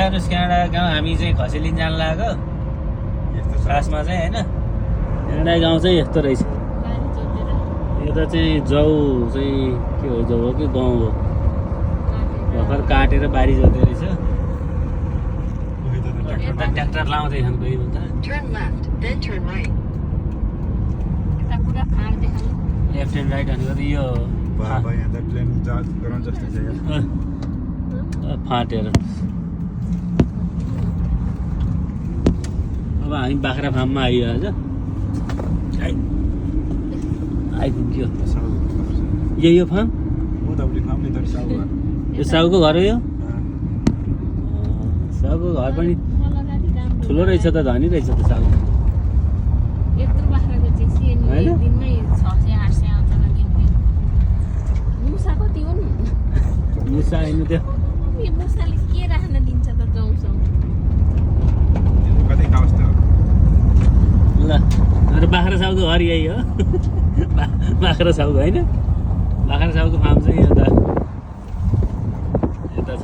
हेर्नुहोस् क्यानाडा गाउँ हामी चाहिँ खसेलिन जान लागेको खासमा चाहिँ होइन क्यानाडा गाउँ चाहिँ यस्तो रहेछ यता चाहिँ जौ चाहिँ के हो जौ हो कि गाउँ हो भर्खर काटेर बारी जोत्दै रहेछ यता ट्र्याक्टर लाउँदैछन् कोही भन्छ लेफ्ट एन्ड राइट भनेको त यो फाटेर अब हामी बाख्रा फार्ममा आइयो आज आइपुग्यो यही हो फार्म यो साउको घर हो यो साउको घर पनि ठुलो रहेछ त धनी रहेछ त साउ मुसा होइन त्यो ल मेरो बाख्रा साउको घर यही हो बाख्रा साउको होइन बाख्रा साउको फार्म चाहिँ यता छ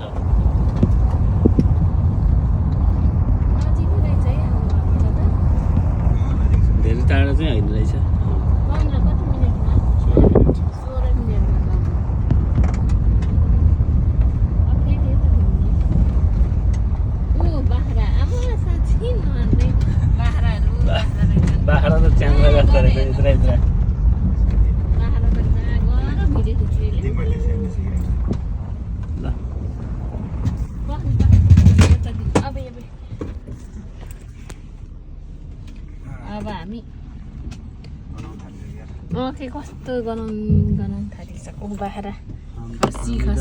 धेरै टाढो चाहिँ होइन रहेछ बाख्रा त च्याङ्ला जस्तो रहेछ यत्र यत्र अब हामी के कस्तो गनाउनु थालिसक्यो बाख्रा खसी त्यो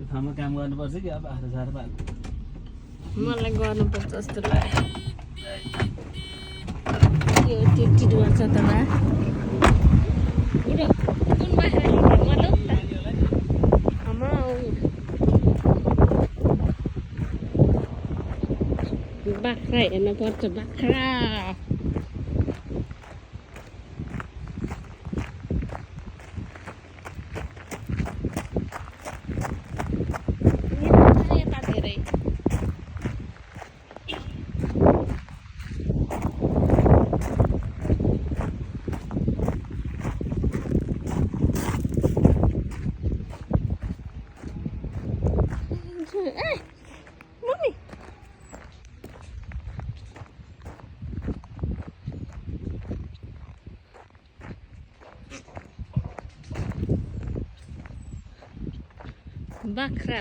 ठाउँमा काम गर्नुपर्छ कि अब बाख्रा साह्रो पाल्नु मलाई गर्नुपर्छ जस्तो लाग्यो यो टिट गर्छ त बा कुन बाख्रा मलाई बाख्रा हेर्नु पर्छ बाख्रा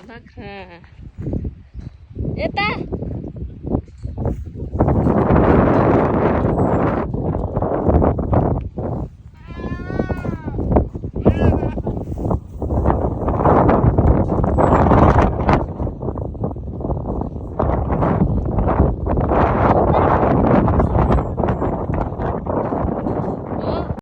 बाख्रा यता